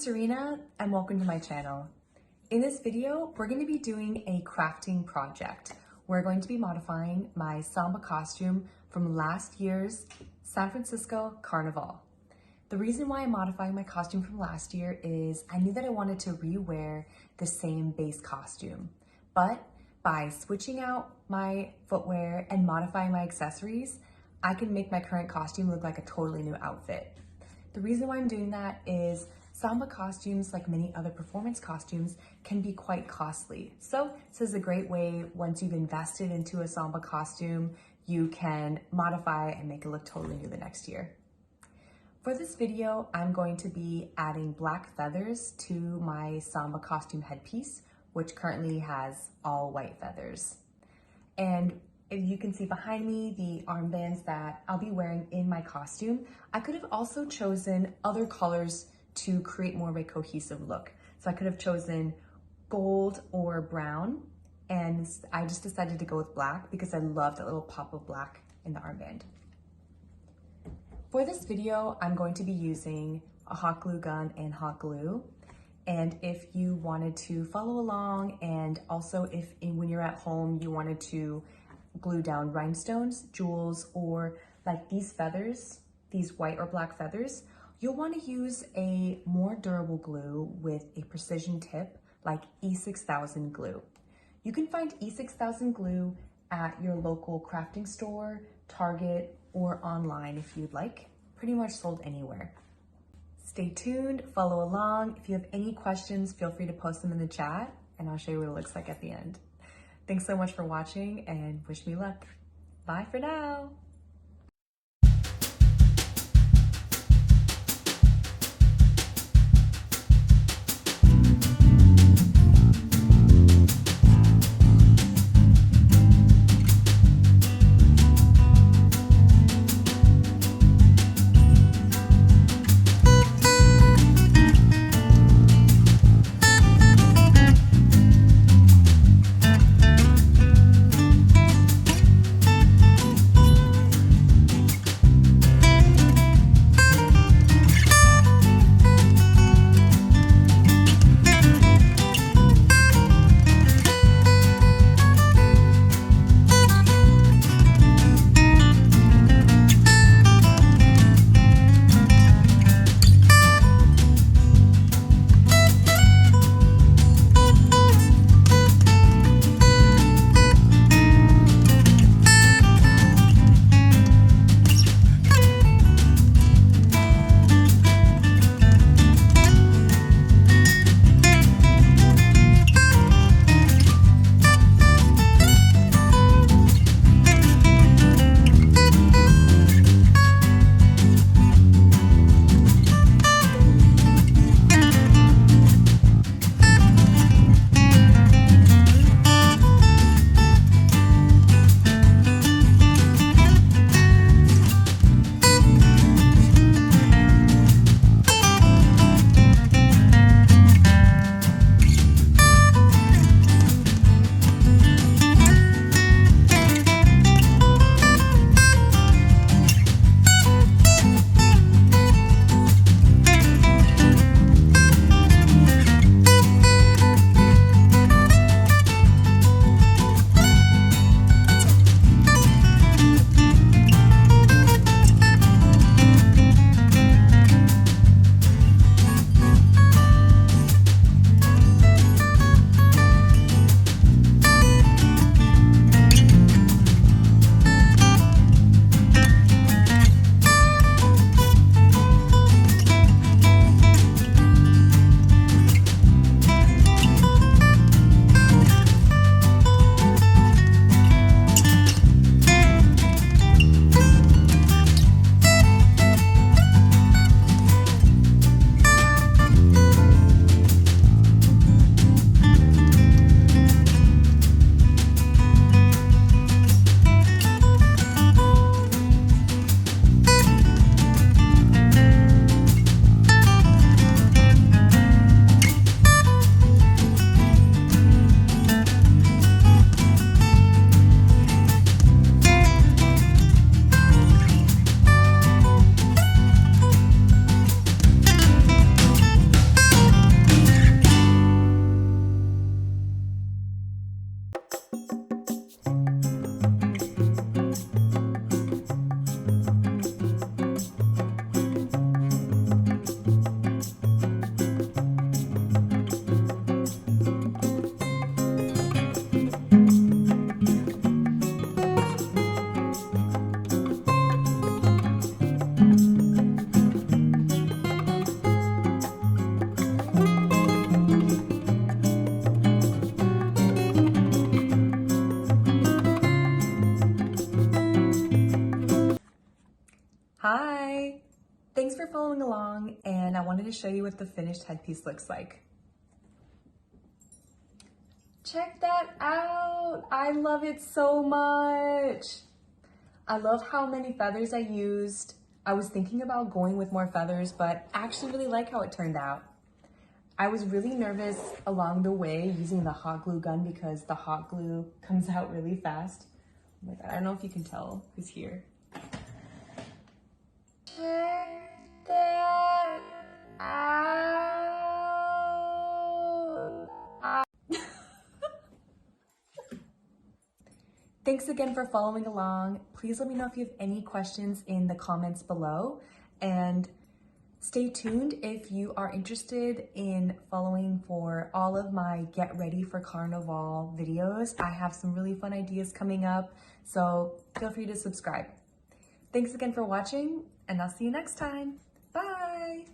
Serena and welcome to my channel. In this video, we're going to be doing a crafting project. We're going to be modifying my Samba costume from last year's San Francisco Carnival. The reason why I'm modifying my costume from last year is I knew that I wanted to re-wear the same base costume, but by switching out my footwear and modifying my accessories, I can make my current costume look like a totally new outfit. The reason why I'm doing that is Samba costumes, like many other performance costumes, can be quite costly. So this is a great way, once you've invested into a Samba costume, you can modify and make it look totally new the next year. For this video, I'm going to be adding black feathers to my Samba costume headpiece, which currently has all white feathers. And if you can see behind me the armbands that I'll be wearing in my costume, I could have also chosen other colors to create more of a cohesive look. So I could have chosen gold or brown, and I just decided to go with black because I love that little pop of black in the armband. For this video, I'm going to be using a hot glue gun and hot glue. And if you wanted to follow along, and also if when you're at home, you wanted to glue down rhinestones, jewels, or like these feathers, these white or black feathers, you'll want to use a more durable glue with a precision tip like E6000 glue. You can find E6000 glue at your local crafting store, Target, or online if you'd like. Pretty much sold anywhere. Stay tuned, follow along. If you have any questions, feel free to post them in the chat and I'll show you what it looks like at the end. Thanks so much for watching and wish me luck. Bye for now. Thanks for following along, and I wanted to show you what the finished headpiece looks like. Check that out! I love it so much! I love how many feathers I used. I was thinking about going with more feathers, but I actually really like how it turned out. I was really nervous along the way using the hot glue gun because the hot glue comes out really fast. Oh my God, I don't know if you can tell who's here. Check that out. Thanks again for following along. Please let me know if you have any questions in the comments below, and stay tuned if you are interested in following for all of my Get Ready for Carnival videos. I have some really fun ideas coming up, so feel free to subscribe. Thanks again for watching, and I'll see you next time. Bye!